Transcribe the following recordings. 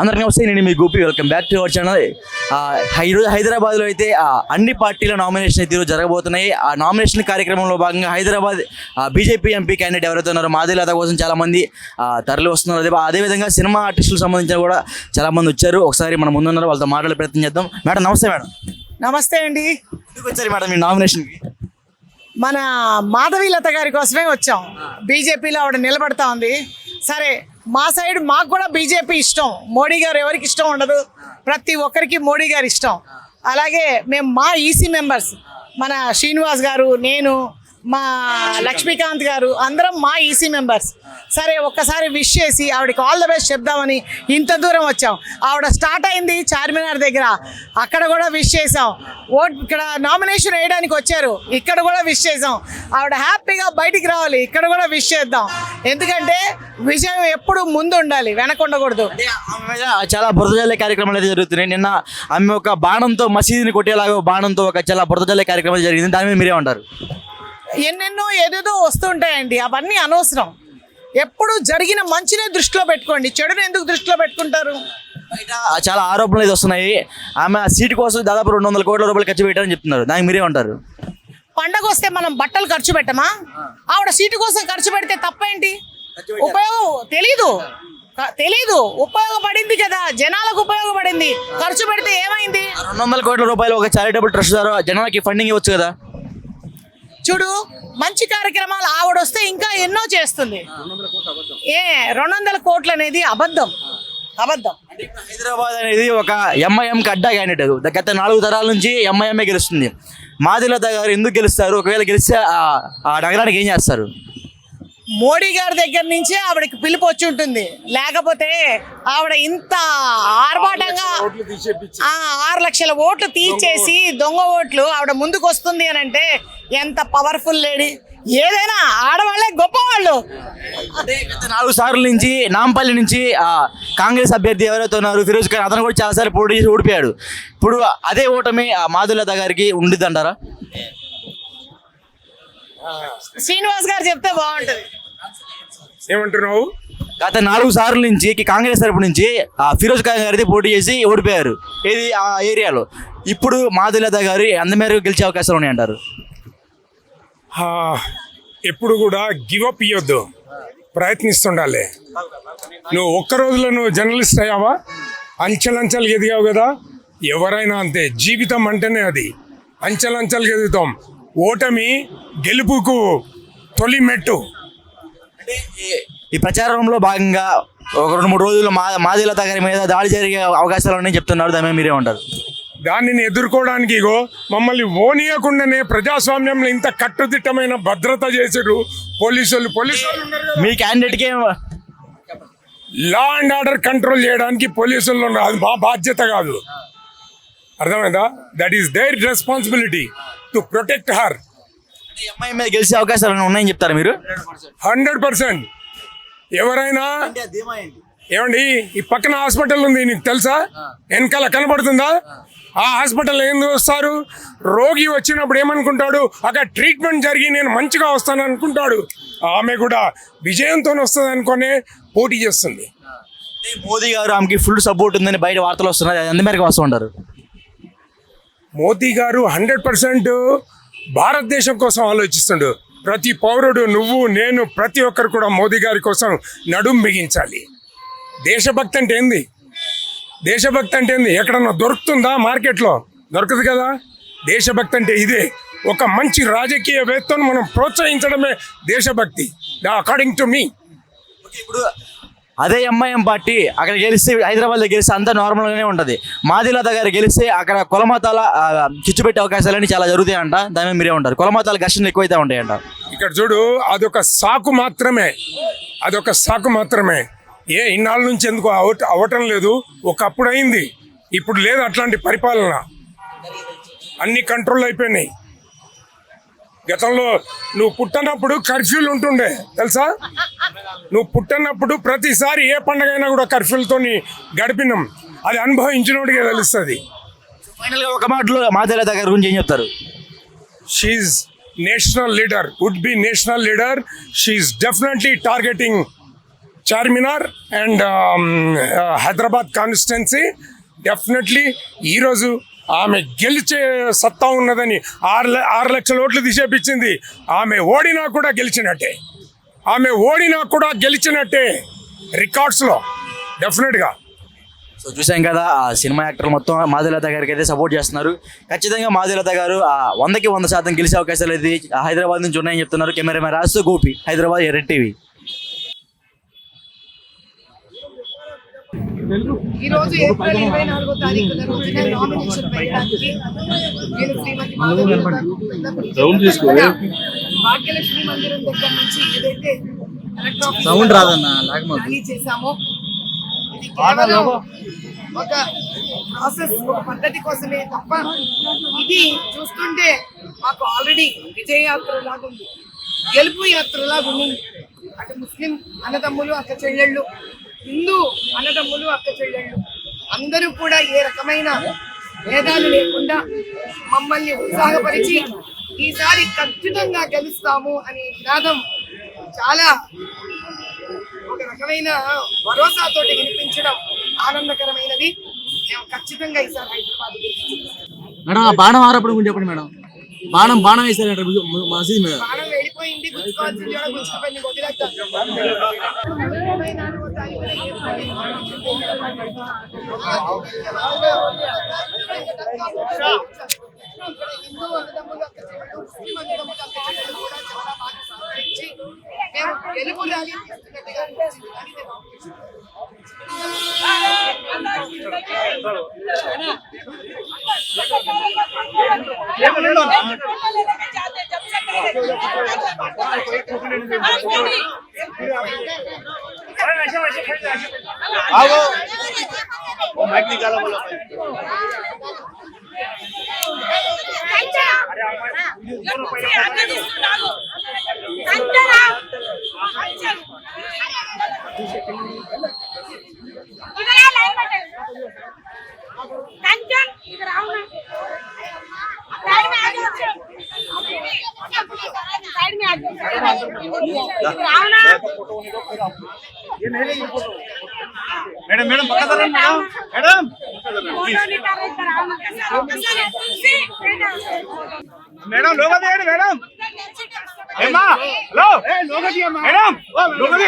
అందరికీ నమస్తే, నేను మీ Gopi. Welcome back to our channel. ఈరోజు హైదరాబాద్లో అయితే అన్ని పార్టీల నామినేషన్ అయితే ఈరోజు జరగబోతున్నాయి. ఆ నామినేషన్ కార్యక్రమంలో భాగంగా హైదరాబాద్ బీజేపీ ఎంపీ క్యాండిడేట్ ఎవరైతే ఉన్నారో మాధవీలత కోసం చాలామంది తరలి వస్తున్నారు. అదేవిధంగా సినిమా ఆర్టిస్టులకు సంబంధించిన కూడా చాలామంది వచ్చారు. ఒకసారి మనం ముందున్నారు, వాళ్ళతో మాట్లాడే ప్రయత్నం చేద్దాం. మేడం నమస్తే. మేడం నమస్తే అండి. ఎందుకు వచ్చారు మేడం మీ నామినేషన్కి? మన మాధవీలత గారి కోసమే వచ్చాం. బీజేపీలో ఆవిడ నిలబడతా ఉంది. సరే, మా సైడ్ మాకు కూడా బీజేపీ ఇష్టం. మోడీ గారు ఎవరికి ఇష్టం ఉండదు, ప్రతి ఒక్కరికి మోడీ గారు ఇష్టం. అలాగే మేము మా ఈసీ మెంబర్స్, మన శ్రీనివాస్ గారు, నేను, మా లక్ష్మీకాంత్ గారు అందరం మా ఈసీ మెంబర్స్. సరే, ఒక్కసారి విష్ చేసి ఆవిడకి ఆల్ ద బెస్ట్ చెప్దామని ఇంత దూరం వచ్చాం. ఆవిడ స్టార్ట్ అయింది చార్మినార్ దగ్గర, అక్కడ కూడా విష్ చేసాం. ఇక్కడ నామినేషన్ వేయడానికి వచ్చారు, ఇక్కడ కూడా విష్ చేసాం. ఆవిడ హ్యాపీగా బయటికి రావాలి, ఇక్కడ కూడా విష్ చేద్దాం. ఎందుకంటే విజయం ఎప్పుడు ముందు ఉండాలి, వెనక ఉండకూడదు. చాలా బురదజల్లే కార్యక్రమాలు అయితే జరుగుతున్నాయి. నిన్న ఆమె ఒక బాణంతో మసీదుని కొట్టేలాగా బాణంతో ఒక చాలా బురదజల్లే కార్యక్రమాలు జరిగింది. దాని మీద మీరే ఉంటారు? ఎన్నెన్నో ఏదేదో వస్తుంటాయండి, అవన్నీ అనవసరం. ఎప్పుడు జరిగిన మంచినే దృష్టిలో పెట్టుకోండి, చెడుని ఎందుకు దృష్టిలో పెట్టుకుంటారు? బయట చాలా ఆరోపణలు అయితే వస్తున్నాయి. ఆమె సీటు కోసం దాదాపు 200 కోట్ల రూపాయలు ఖర్చు పెట్టారని చెప్తున్నారు. దానికి మీరే ఉంటారు? పండగ వస్తే మనం బట్టలు ఖర్చు పెట్టమా? ఆవిడ సీటు కోసం ఖర్చు పెడితే తప్పేంటి? ఉపయోగం తెలీదు, ఉపయోగపడింది కదా, జనాలకు ఉపయోగపడింది. ఖర్చు పెడితే ఏమైంది? 200 కోట్ల రూపాయలు ఒక చారిటబుల్ ట్రస్ట్ ద్వారా జనాలకి ఫండింగ్ ఇవ్వచ్చు కదా. చూడు, మంచి కార్యక్రమాలు ఆవిడ వస్తే ఇంకా ఎన్నో చేస్తుంది. 200 కోట్లు అనేది అబద్ధం. హైదరాబాద్ అనేది ఒక ఎంఐఎంకి అడ్డా క్యాండిడేట్. గత 4 తరాల నుంచి ఎంఐఎంఏ గెలుస్తుంది. మాధవీలత గారు ఎందుకు గెలుస్తారు? ఒకవేళ గెలిస్తే ఆ నగరానికి ఏం చేస్తారు? మోడీ గారి దగ్గర నుంచే ఆవిడకి పిలుపు వచ్చి ఉంటుంది. లేకపోతే ఆవిడ ఇంత ఆర్భాటంగా 6 లక్షల ఓట్లు తీసేసి దొంగ ఓట్లు ఆవిడ ముందుకు వస్తుంది అని అంటే ఎంత పవర్ఫుల్ లేడీ. ఏదైనా ఆడవాళ్ళే గొప్పవాళ్ళు. అదే గత 4 సార్ల నుంచి నాంపల్లి నుంచి కాంగ్రెస్ అభ్యర్థి ఎవరైతే ఉన్నారు ఫిరోజ్ ఖాన్, అతను కూడా చాలాసార్లు పోటీ చేసి ఓడిపోయాడు. ఇప్పుడు అదే ఓటమి మాధవీలత గారికి ఉండిద్ది అంటారా? శ్రీనివాస్ గారు చెప్తే బాగుంటది. ఏమంటున్నావు? గత 4 సార్ల నుంచి కాంగ్రెస్ తరపు నుంచి ఫిరోజ్ ఖాన్ గారిది పోటీ చేసి ఓడిపోయారు ఏది ఆ ఏరియాలో. ఇప్పుడు మాధవీలత గారు అందమేరకు గెలిచే అవకాశాలు ఉన్నాయంటారు? ఎప్పుడు కూడా గివప్ ఇవ్వద్దు, ప్రయత్నిస్తుండాలి. నువ్వు ఒక్క రోజులో నువ్వు జర్నలిస్ట్ అయ్యావా? అంచెలంచెలు ఎదిగావు కదా. ఎవరైనా అంతే, జీవితం అంటేనే అది అంచెలంచెలు ఎదుగుతాం. ఓటమి గెలుపుకు తొలి మెట్టు. ఈ ప్రచారంలో భాగంగా ఒక 2-3 రోజుల్లో మాధవీలత గారి మీద దాడి జరిగే అవకాశాలు ఉన్నాయని చెప్తున్నారు. దాని మీద మీరే ఉంటారు? దానిని ఎదుర్కోవడానికి ఇగో మమ్మల్ని ఓనియకుండానే ప్రజాస్వామ్యంలో ఇంత కట్టుదిట్టమైన భద్రత చేసారు పోలీసులు. మీ క్యాండిడేట్కి లా అండ్ ఆర్డర్ కంట్రోల్ చేయడానికి పోలీసులు ఉన్నారు. అది మా బాధ్యత కాదు, అర్థమైందా? That is their responsibility to protect her. ఎంఐఎంఏ గెలిచే అవకాశాలు ఉన్నాయని చెప్తారు మీరు? 100%. ఎవరైనా ఏమండి, ఈ పక్కన హాస్పిటల్ ఉంది, నీకు తెలుసా? వెనకాల కనబడుతుందా? ఆ హాస్పిటల్ ఏం వస్తారు? రోగి వచ్చినప్పుడు ఏమనుకుంటాడు? అక్కడ ట్రీట్మెంట్ జరిగి నేను మంచిగా వస్తాను అనుకుంటాడు. ఆమె కూడా విజయంతో వస్తుంది అనుకునే పోటీ చేస్తుంది. మోదీ గారు ఆమెకి ఫుల్ సపోర్ట్ ఉందని బయట వార్తలు వస్తున్నాయి. అందమేరకు వస్తూ ఉంటారు. మోదీ గారు 100% భారతదేశం కోసం ఆలోచిస్తుండు. ప్రతి పౌరుడు, నువ్వు, నేను, ప్రతి ఒక్కరు కూడా మోదీ గారి కోసం నడుం బిగించాలి. దేశభక్తి అంటే ఏంది? ఎక్కడన్నా దొరుకుతుందా? మార్కెట్లో దొరకదు కదా. దేశభక్తి అంటే ఇదే. ఒక మంచి రాజకీయవేత్తను మనం ప్రోత్సహించడమే దేశభక్తి, అకార్డింగ్ టు మీ. ఇప్పుడు అదే ఎంఐఎం పార్టీ అక్కడ గెలిస్తే, హైదరాబాద్లో గెలిస్తే అంతా నార్మల్గానే ఉంటుంది. మాధవీలత గారు గెలిస్తే అక్కడ కులమతాల చిచ్చుపెట్టే అవకాశాలన్నీ చాలా జరుగుతాయంట. దాని మీద మీరే ఉంటారు? కులమతాల ఘర్షణలు ఎక్కువైతే ఉంటాయంట. ఇక్కడ చూడు, అదొక సాకు మాత్రమే. ఇన్నాళ్ళ నుంచి ఎందుకు అవటం లేదు? ఒకప్పుడు అయింది, ఇప్పుడు లేదు. అట్లాంటి పరిపాలన అన్ని కంట్రోల్ అయిపోయినాయి. గతంలో నువ్వు పుట్టనప్పుడు కర్ఫ్యూలు ఉంటుండే, తెలుసా? నువ్వు పుట్టనప్పుడు ప్రతిసారి ఏ పండుగ అయినా కూడా కర్ఫ్యూలతో గడిపినాం. అది అనుభవించినోడికే తెలుస్తుంది. ఫైనల్గా ఒక మాటలో మాధవీలత గారి గురించి ఏం చెప్తారు? She national leader, would be national leader. She definitely targeting Charminar and Hyderabad constituency definitely ఈరోజు ఆమె గెలిచే సత్తా ఉన్నదని 6 లక్షల ఓట్లు తీసేపించింది. ఆమె ఓడినా కూడా గెలిచినట్టే రికార్డ్స్లో డెఫినెట్గా. సో చూసాం కదా ఆ సినిమా యాక్టర్ మొత్తం మాధవీలత గారికి అయితే సపోర్ట్ చేస్తున్నారు. ఖచ్చితంగా మాధవీలత గారు 100కి 100% గెలిచే అవకాశాలు అయితే హైదరాబాద్ నుంచి ఉన్నాయని చెప్తున్నారు. కెమెరామెన్ రాజుతో గోపి, హైదరాబాద్, రెడ్ టీవీ. ఈ రోజు ఏప్రిల్ 24వ తారీఖున రోజున నామినేషన్ వేయడానికి నేను శ్రీమతి మాధవీలత భాగ్యలక్ష్మి మందిరం దగ్గర నుంచి ఏదైతే సౌండ్ రాదన్న ర్యాలీ చేశామో ఇది కేవలం ఒక ప్రాసెస్, ఒక పద్ధతి కోసమే తప్ప ఇది చూస్తుంటే మాకు ఆల్రెడీ విజయయాత్ర లాగా ఉంది, గెలుపు యాత్ర లాగా ఉంది. అటు ముస్లిం అన్నదమ్ములు, అక్క చెల్లెళ్ళు, హిందూ అన్నదమ్ములు, అక్క చెల్లెళ్ళు అందరూ కూడా ఏ రకమైన భేదాలు లేకుండా మమ్మల్ని ఉత్సాహపరిచి ఈసారి ఖచ్చితంగా గెలుస్తాము అనే నినాదం చాలా ఒక రకమైన భరోసాతోటి వినిపించడం ఆనందకరమైనది. మేము ఖచ్చితంగా ఈసారి హైదరాబాద్ మేడం ఆ బాణం ఆరప్పుడు గురించి చెప్పండి మేడం. బాణం వేసారంట మసీద్ మీద. బాణం వెళ్ళిపోయింది, గుచ్చుకోవాల్సింది కూడా గుచ్చుకుపోయింది, వదిలేద్దాం. హిందూ అన్నదమ్ములు, అక్క చెల్లెళ్ళు, ముస్లిం అన్నదమ్ములు, అక్క చెల్లెళ్ళు కూడా చాలా బాగా సహకరించి మేము గెలుపు ర్యాలీ చేస్తున్నట్టుగా అనిపించింది. కానీ మేము మేడం మేడం పక్క మేడం మేడం మేడం లోగా తీయండి మేడం. ఏమ్మా హలో మేడం లోగది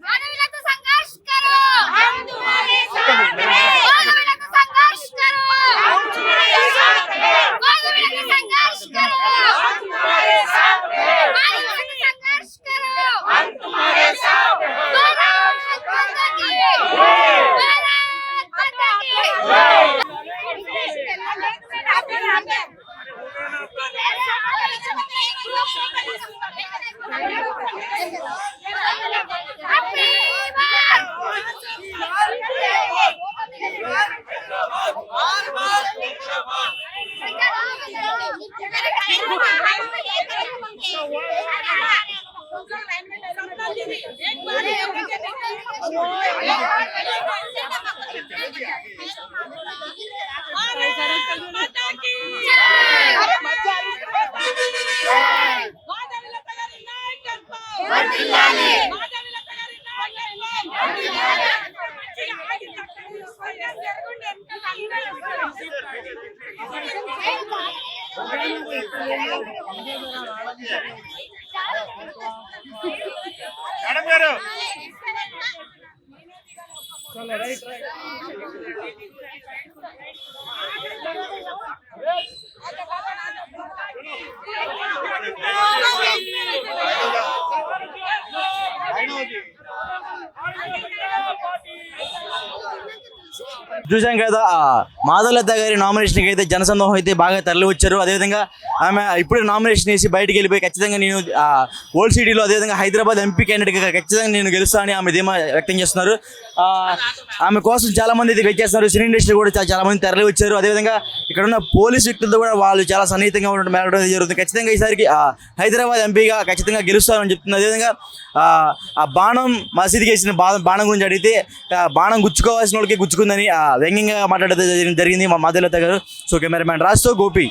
मानवता संघर्ष करो, हम तुम्हारे साथ हैं। मानवता संघर्ष करो, हम तुम्हारे साथ हैं। मानवता संघर्ष करो, हम तुम्हारे साथ हैं। मानवता संघर्ष करो, हम तुम्हारे साथ हैं। भारत माता की जय, भारत माता की जय। మేడం గారు చూసాం కదా మాధవలత గారి నామినేషన్కి అయితే జనసందోహం అయితే బాగా తరలి వచ్చారు. అదేవిధంగా ఆమె ఇప్పుడే నామినేషన్ వేసి బయటకు వెళ్ళిపోయి ఖచ్చితంగా నేను ఓల్డ్ సిటీలో అదేవిధంగా హైదరాబాద్ ఎంపీ క్యాండిడేట్గా ఖచ్చితంగా నేను గెలుస్తానని ఆమె ధీమా వ్యక్తం చేస్తున్నారు. ఆమె కోసం చాలా మంది అయితే వెయిట్ చేస్తున్నారు. సినీ ఇండస్ట్రీ కూడా చాలా మంది తరలి వచ్చారు. అదేవిధంగా ఇక్కడ ఉన్న పోలీస్ వ్యక్తులతో కూడా వాళ్ళు చాలా సన్నిహితంగా ఉండడం మేరడం జరుగుతుంది. ఖచ్చితంగా ఈసారికి హైదరాబాద్ ఎంపీగా ఖచ్చితంగా గెలుస్తామని చెప్తుంది. అదేవిధంగా ఆ బాణం మసీదుకి వేసిన బాణం గురించి అడిగితే బాణం గుచ్చుకోవాల్సిన వాళ్ళకి గుచ్చుకుందని వ్యంగ్యంగా మాట్లాడడం జరిగింది మా మాధవలత గారు. సో కెమెరామ్యాన్ రాజుతో గోపి.